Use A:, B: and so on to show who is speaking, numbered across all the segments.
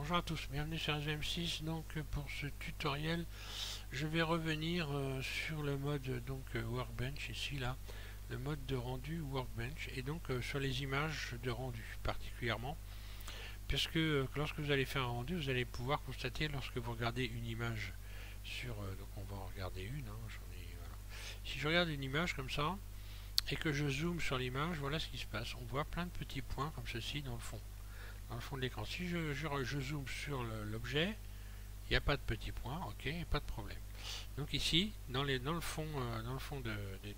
A: Bonjour à tous, bienvenue sur SVM6. Donc pour ce tutoriel, je vais revenir sur le mode Workbench ici là, le mode de rendu Workbench et donc sur les images de rendu particulièrement, puisque lorsque vous allez faire un rendu, vous allez pouvoir constater lorsque vous regardez une image sur donc on va en regarder une. Voilà. Si je regarde une image comme ça et que je zoome sur l'image, voilà ce qui se passe. On voit plein de petits points comme ceci dans le fond de l'écran. Si je zoome sur l'objet, il n'y a pas de petits points, ok, pas de problème. Donc ici, dans le fond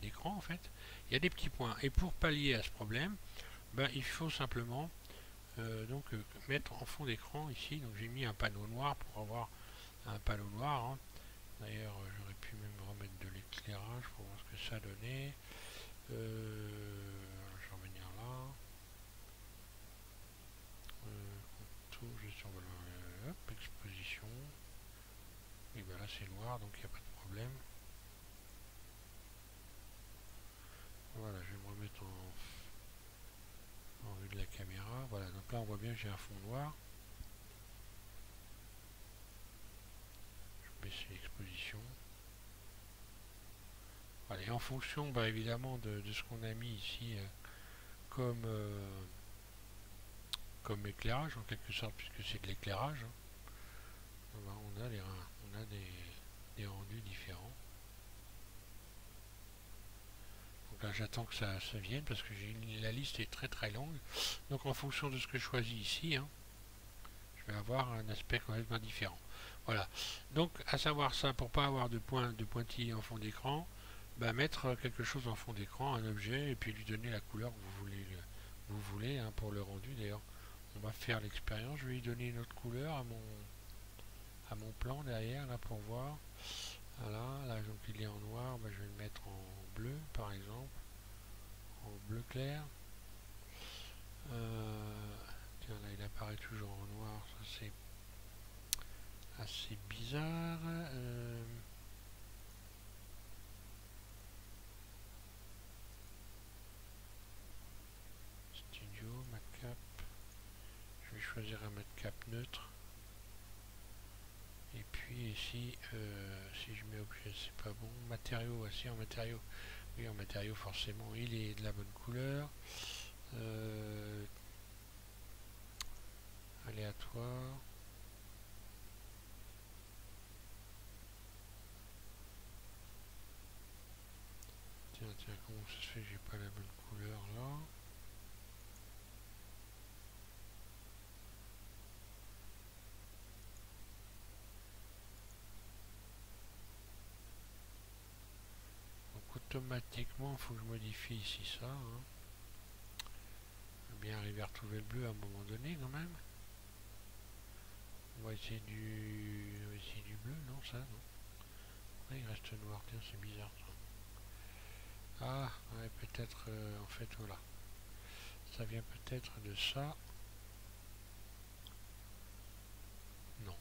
A: d'écran, en fait, il y a des petits points. Et pour pallier à ce problème, ben, il faut simplement mettre en fond d'écran ici. Donc j'ai mis un panneau noir pour avoir un panneau noir. Hein. D'ailleurs, j'aurais pu même remettre de l'éclairage pour voir ce que ça donnait. Je vais revenir là. Je survole exposition. Et ben là c'est noir donc il n'y a pas de problème. Voilà, je vais me remettre en vue de la caméra. Voilà, donc là on voit bien que j'ai un fond noir. Je vais baisser l'exposition. Voilà, et en fonction évidemment de ce qu'on a mis ici comme éclairage en quelque sorte, puisque c'est de l'éclairage, hein, on a des rendus différents. Donc là j'attends que ça vienne parce que la liste est très longue. Donc en fonction de ce que je choisis ici, hein, je vais avoir un aspect complètement différent. Voilà. Donc à savoir ça, pour pas avoir de pointillés en fond d'écran, mettre quelque chose en fond d'écran, un objet, et puis lui donner la couleur que vous voulez hein, pour le rendu. D'ailleurs, on va faire l'expérience. Je vais lui donner une autre couleur à mon plan derrière là pour voir. Voilà, là donc il est en noir, je vais le mettre en bleu par exemple, en bleu clair. Tiens là il apparaît toujours en noir, ça c'est assez bizarre. Studio, matcap. Je vais choisir un matcap neutre. Et puis ici, si je mets objet, c'est pas bon. Matériaux, voici en matériaux. Oui, en matériaux, forcément, il est de la bonne couleur. Aléatoire. Tiens, comment ça se fait que j'ai pas la bonne couleur là? Donc automatiquement, il faut que je modifie ici ça. Hein. Je vais bien arriver à retrouver le bleu à un moment donné quand même. On va essayer du bleu, non ça, non. Ah, il reste noir, tiens, c'est bizarre ça. Ah, ouais, peut-être, en fait, voilà. Ça vient peut-être de ça. Non.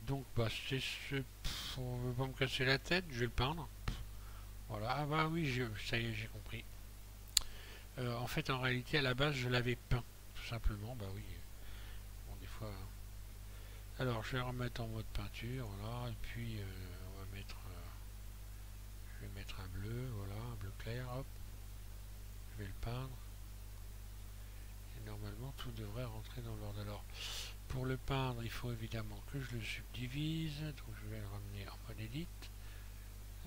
A: Donc, c'est ce... On veut pas me casser la tête, je vais le peindre. Voilà, ah bah oui, ça y est, j'ai compris. En fait, en réalité, à la base, je l'avais peint, tout simplement. Bah oui, bon, des fois... Alors, je vais remettre en mode peinture, voilà, et puis on va mettre... je vais mettre un bleu, voilà, un bleu clair, hop. Je vais le peindre. Et normalement, tout devrait rentrer dans l'ordre. Alors, pour le peindre, il faut évidemment que je le subdivise. Donc, je vais le ramener en mode edit.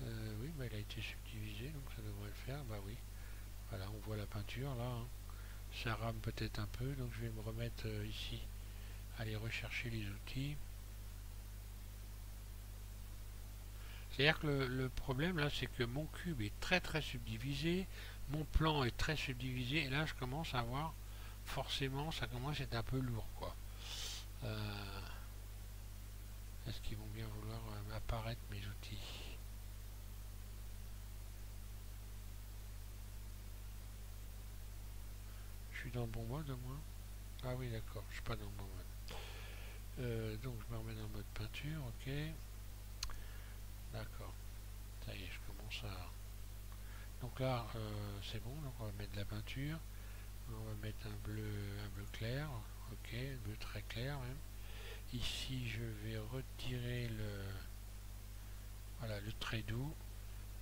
A: Oui, il a été subdivisé, donc ça devrait le faire. Bah oui, voilà, on voit la peinture là. Hein. Ça rame peut-être un peu, donc je vais me remettre ici, aller rechercher les outils. C'est-à-dire que le problème là, c'est que mon cube est très subdivisé, mon plan est très subdivisé, et là je commence à voir, forcément, ça commence à être un peu lourd, quoi. Est-ce qu'ils vont bien vouloir m'apparaître mes outils? Je suis dans le bon mode au moins? Ah oui, d'accord, je suis pas dans le bon mode. Donc je me remets dans le mode peinture, ok. D'accord. Ça y est, je commence à Donc là, c'est bon, donc on va mettre de la peinture. On va mettre un bleu clair, ok, un bleu très clair même. Ici, je vais retirer voilà, le trait doux.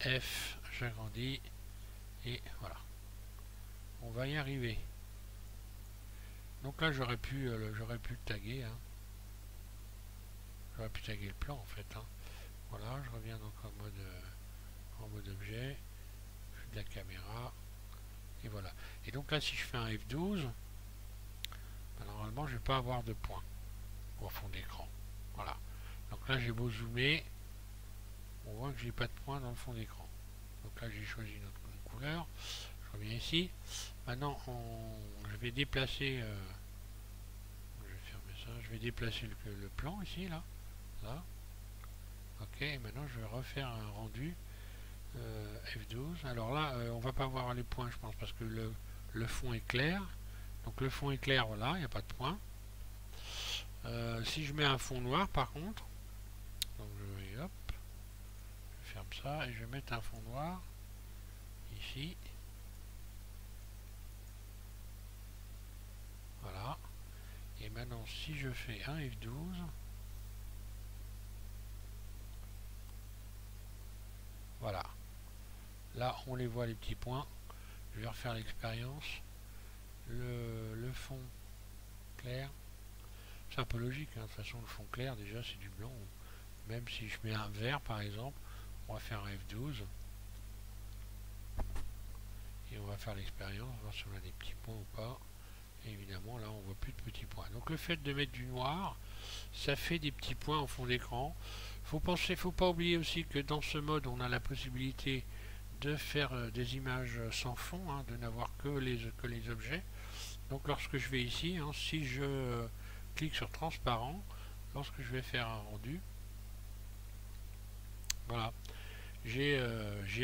A: F, j'agrandis, et voilà. On va y arriver. Donc là, j'aurais pu le taguer, hein. J'aurais pu taguer le plan en fait, hein. Voilà, je reviens donc en mode objet, je fais de la caméra, et voilà. Et donc là, si je fais un F12, ben, normalement, je ne vais pas avoir de points au fond d'écran. Voilà. Donc là, j'ai beau zoomer, on voit que j'ai pas de points dans le fond d'écran. Donc là, j'ai choisi une autre couleur. Je reviens ici. Maintenant, je vais déplacer. Je vais fermer ça. Je vais déplacer le plan ici, là. Là. Ok. Et maintenant, je vais refaire un rendu F12. Alors là, on va pas voir les points, je pense, parce que le fond est clair. Donc le fond est clair, voilà, il n'y a pas de points. Si je mets un fond noir, par contre, donc je vais, hop, je ferme ça et je vais mettre un fond noir ici. Voilà. Et maintenant, si je fais un F12, voilà. Là, on les voit les petits points. Je vais refaire l'expérience. Le fond clair. C'est un peu logique, hein. De toute façon, le fond clair, déjà, c'est du blanc. Même si je mets un vert, par exemple, on va faire un F12. Et on va faire l'expérience, voir si on a des petits points ou pas. Et évidemment, là, on voit plus de petits points. Donc, le fait de mettre du noir, ça fait des petits points au fond d'écran. Faut pas oublier aussi que dans ce mode, on a la possibilité de faire des images sans fond, hein, de n'avoir que les objets. Donc, lorsque je vais ici, hein, si je clique sur transparent, lorsque je vais faire un rendu, voilà, j'ai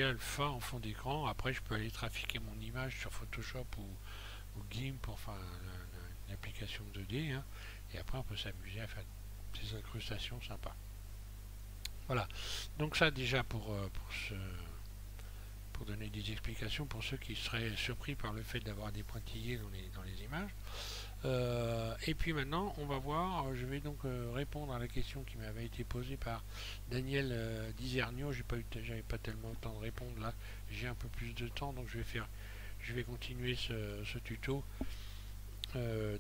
A: alpha en fond d'écran. Après, je peux aller trafiquer mon image sur Photoshop ou GIMP, enfin une application 2D, hein, et après on peut s'amuser à faire des incrustations sympas. Voilà, donc ça déjà pour donner des explications pour ceux qui seraient surpris par le fait d'avoir des pointillés dans les images. Et puis maintenant, on va voir, je vais donc répondre à la question qui m'avait été posée par Daniel Dizernio. J'avais pas tellement le temps de répondre là, j'ai un peu plus de temps, donc je vais continuer ce tuto.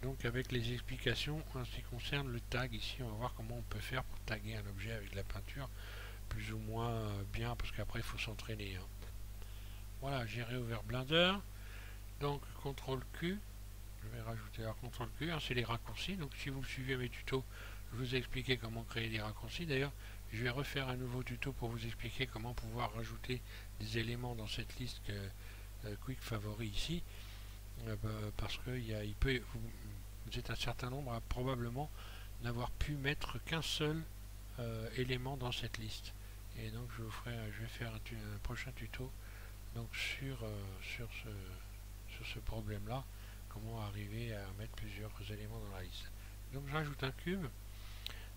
A: Donc avec les explications en ce qui concerne le tag. Ici, on va voir comment on peut faire pour taguer un objet avec de la peinture, plus ou moins bien, parce qu'après il faut s'entraîner, hein. Voilà, j'ai réouvert Blender, donc CTRL Q. Je vais rajouter un CTRL Q, hein, c'est les raccourcis. Donc si vous suivez mes tutos, je vous ai expliqué comment créer des raccourcis. D'ailleurs, je vais refaire un nouveau tuto pour vous expliquer comment pouvoir rajouter des éléments dans cette liste Quick Favori ici. Parce que vous êtes un certain nombre à probablement n'avoir pu mettre qu'un seul élément dans cette liste. Et donc je vais faire un prochain tuto donc sur ce problème là, comment arriver à mettre plusieurs éléments dans la liste. Donc j'ajoute un cube.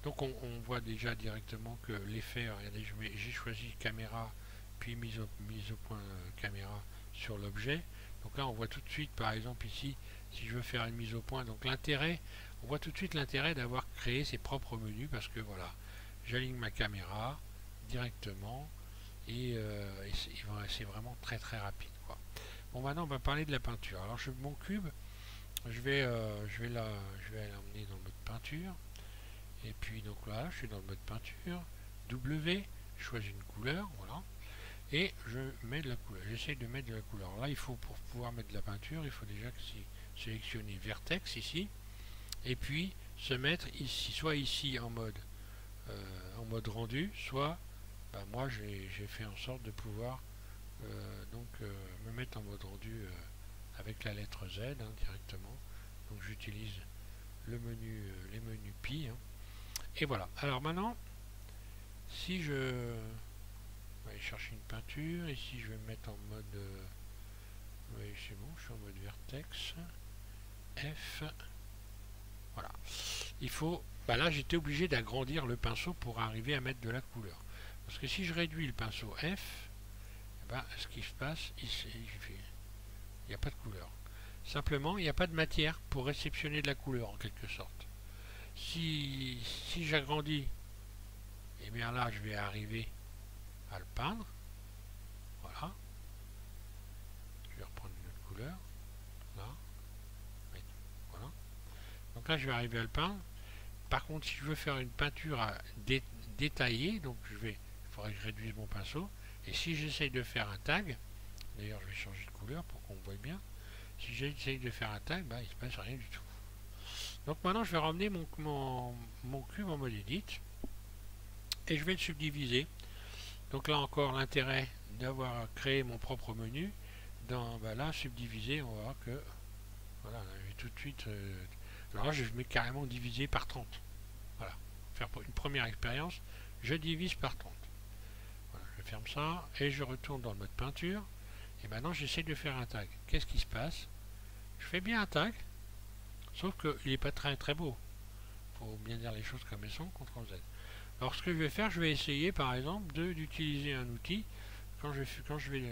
A: Donc on voit déjà directement que l'effet, regardez, j'ai choisi caméra puis mise au point caméra sur l'objet. Donc là on voit tout de suite, par exemple ici, si je veux faire une mise au point, donc l'intérêt, on voit tout de suite l'intérêt d'avoir créé ses propres menus, parce que voilà, j'aligne ma caméra directement et c'est vraiment très très rapide, quoi. Bon, maintenant on va parler de la peinture. Alors mon cube, je vais l'emmener dans le mode peinture. Et puis donc là, je suis dans le mode peinture. W, je choisis une couleur, voilà. Et je mets de la couleur. J'essaie de mettre de la couleur. Là, il faut, pour pouvoir mettre de la peinture, il faut déjà sélectionner Vertex ici. Et puis se mettre ici, soit ici en mode rendu, soit moi j'ai fait en sorte de pouvoir me mettre en mode rendu avec la lettre Z, hein, directement. Donc j'utilise les menus Pi, hein. Et voilà. Alors maintenant, si je vais aller chercher une peinture, ici je vais me mettre en mode oui, c'est bon, je suis en mode vertex F. Voilà. Il faut, là j'étais obligé d'agrandir le pinceau pour arriver à mettre de la couleur. Parce que si je réduis le pinceau F, ben, ce qui se passe, il n'y a pas de couleur. Simplement, il n'y a pas de matière pour réceptionner de la couleur en quelque sorte. Si j'agrandis, et bien là, je vais arriver à le peindre. Voilà. Je vais reprendre une autre couleur. Là. Voilà. Donc là, je vais arriver à le peindre. Par contre, si je veux faire une peinture détaillée, donc il faudrait que je réduise mon pinceau. Et si j'essaye de faire un tag, d'ailleurs, je vais changer de couleur pour qu'on voit bien. Si j'essaye de faire un tag, bah, il ne se passe rien du tout. Donc maintenant, je vais ramener mon cube en mode edit. Et je vais le subdiviser. Donc là encore, l'intérêt d'avoir créé mon propre menu. Dans là, subdiviser, on va voir que voilà, je vais tout de suite. Alors là, je mets carrément divisé par 30. Voilà. Faire une première expérience, je divise par 30. Voilà, je ferme ça et je retourne dans le mode peinture. Et maintenant, j'essaie de faire un tag. Qu'est-ce qui se passe? Je fais bien un tag, sauf qu'il n'est pas très très beau. Il faut bien dire les choses comme elles sont, CTRL Z. Alors ce que je vais faire, je vais essayer par exemple d'utiliser un outil. Quand je vais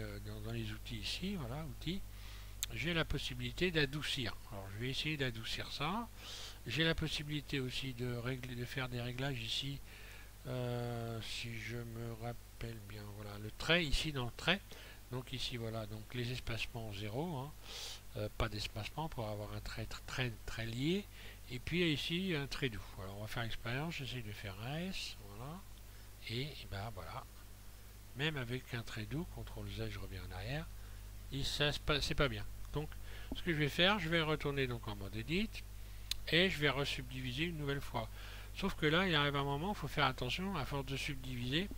A: dans les outils ici, voilà, outils, j'ai la possibilité d'adoucir. Alors je vais essayer d'adoucir ça. J'ai la possibilité aussi de faire des réglages ici. Si je me rappelle bien, voilà, le trait ici dans le trait. Donc ici voilà, donc les espacements 0, hein, pas d'espacement pour avoir un trait très lié. Et puis ici un trait doux. Alors on va faire l'expérience, j'essaie de faire un S, voilà. Et ben voilà. Même avec un trait doux, CTRL Z, je reviens en arrière, c'est pas bien. Donc ce que je vais faire, je vais retourner donc en mode edit et je vais resubdiviser une nouvelle fois. Sauf que là, il arrive un moment, il faut faire attention, à force de subdiviser,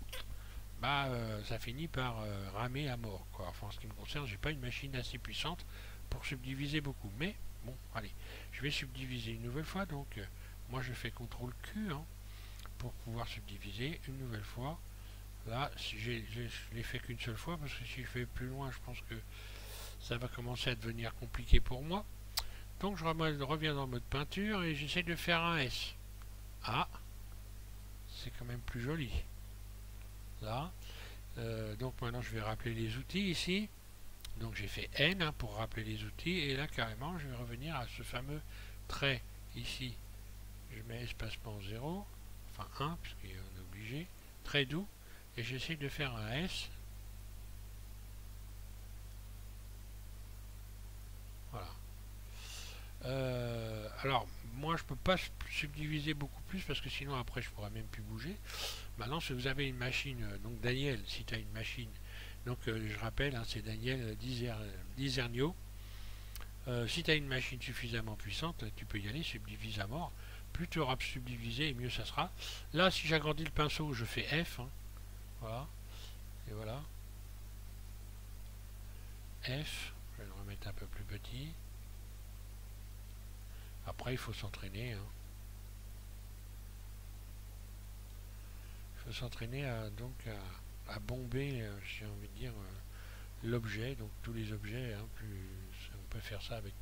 A: bah ça finit par ramer à mort, quoi. Enfin, en ce qui me concerne, j'ai pas une machine assez puissante pour subdiviser beaucoup. Mais bon, allez, je vais subdiviser une nouvelle fois. Donc moi je fais CTRL Q, hein, pour pouvoir subdiviser une nouvelle fois. Là, si je l'ai fait qu'une seule fois, parce que si je fais plus loin, je pense que ça va commencer à devenir compliqué pour moi. Donc je reviens dans le mode peinture et j'essaie de faire un S. Ah, c'est quand même plus joli. Là, donc maintenant je vais rappeler les outils ici. Donc j'ai fait N, hein, pour rappeler les outils. Et là carrément je vais revenir à ce fameux trait ici. Je mets espacement 0, enfin 1, puisqu'on est obligé. Trait doux. Et j'essaie de faire un S. Voilà. Alors, moi je peux pas subdiviser beaucoup plus parce que sinon après je pourrais même plus bouger. Maintenant, si vous avez une machine, donc Daniel, si tu as une machine, donc je rappelle, hein, c'est Daniel Dizernio. Si tu as une machine suffisamment puissante, tu peux y aller, subdivise à mort. Plus tu auras subdivisé, et mieux ça sera. Là, si j'agrandis le pinceau, je fais F. Hein, voilà. Et voilà. F. Je vais le remettre un peu plus petit. Après, il faut s'entraîner. Hein. Il faut s'entraîner à bomber, j'ai envie de dire, l'objet. Donc tous les objets, hein, on peut faire ça avec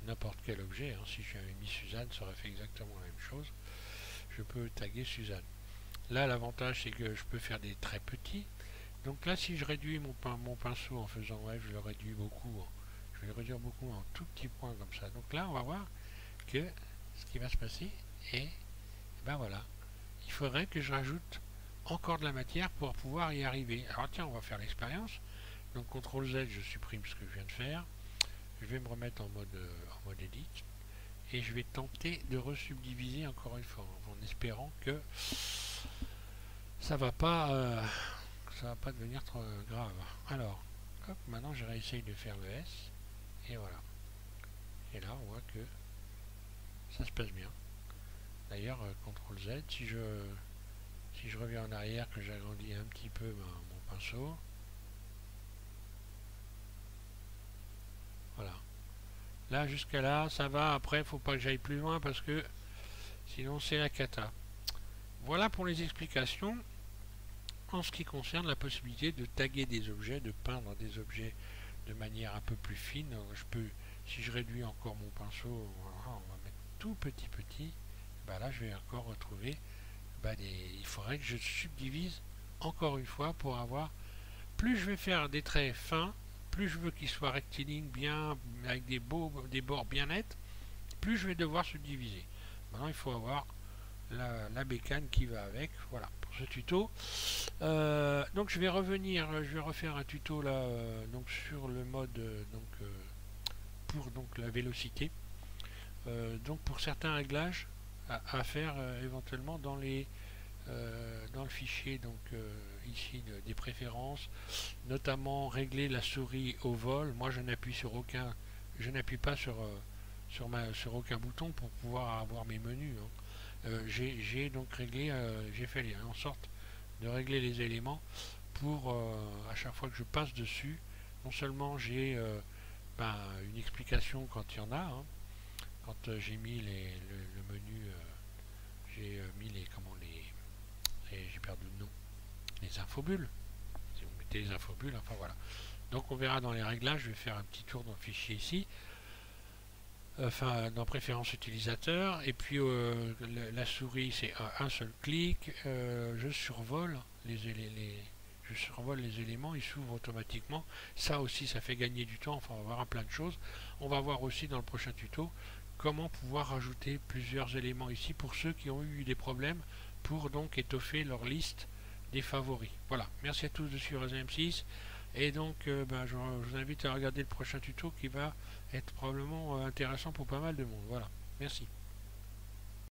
A: n'importe quel objet. Hein. Si j'avais mis Suzanne, ça aurait fait exactement la même chose. Je peux taguer Suzanne. Là, l'avantage, c'est que je peux faire des traits petits. Donc là, si je réduis mon pinceau en faisant F, je le réduis beaucoup. Hein. Je vais le réduire beaucoup en tout petits points comme ça. Donc là, on va voir que ce qui va se passer est, ben voilà, il faudrait que je rajoute encore de la matière pour pouvoir y arriver. Alors tiens, on va faire l'expérience. Donc CTRL Z, je supprime ce que je viens de faire. Je vais me remettre en mode edit. Et je vais tenter de resubdiviser encore une fois, en espérant que ça va pas devenir trop grave. Alors, hop, maintenant je réessaye de faire le S. Et voilà. Et là, on voit que ça se passe bien. D'ailleurs, CTRL Z, si je reviens en arrière, que j'agrandis un petit peu mon pinceau, voilà. Là, jusqu'à là, ça va. Après, il faut pas que j'aille plus loin parce que sinon c'est la cata. Voilà pour les explications en ce qui concerne la possibilité de taguer des objets, de peindre des objets de manière un peu plus fine. Je peux, si je réduis encore mon pinceau, voilà, on va mettre tout petit. Bah là, je vais encore retrouver. Il faudrait que je subdivise encore une fois pour avoir plus je vais faire des traits fins, plus je veux qu'ils soient rectilignes, bien, avec des bords bien nets, plus je vais devoir subdiviser. Maintenant, il faut avoir la bécane qui va avec. Voilà pour ce tuto. Donc je vais revenir, je vais refaire un tuto là, donc sur le mode pour donc la vélocité. Donc pour certains réglages à faire éventuellement dans les dans le fichier donc ici des préférences, notamment régler la souris au vol. Moi je n'appuie sur aucun, je n'appuie pas sur sur aucun bouton pour pouvoir avoir mes menus. J'ai donc réglé, j'ai fait en sorte de régler les éléments pour à chaque fois que je passe dessus, non seulement j'ai une explication quand il y en a, hein, quand j'ai mis le menu, j'ai mis les comment j'ai perdu le nom, les infobules. Si vous mettez les infobules, enfin voilà. Donc on verra dans les réglages, je vais faire un petit tour dans le fichier ici, enfin dans préférences utilisateur, et puis la souris c'est un seul clic, je survole je survole les éléments, ils s'ouvrent automatiquement. Ça aussi, ça fait gagner du temps. Enfin, on va voir plein de choses. On va voir aussi dans le prochain tuto comment pouvoir rajouter plusieurs éléments ici pour ceux qui ont eu des problèmes pour donc étoffer leur liste des favoris. Voilà, merci à tous de suivre M6 et donc je vous invite à regarder le prochain tuto qui va être probablement intéressant pour pas mal de monde. Voilà, merci.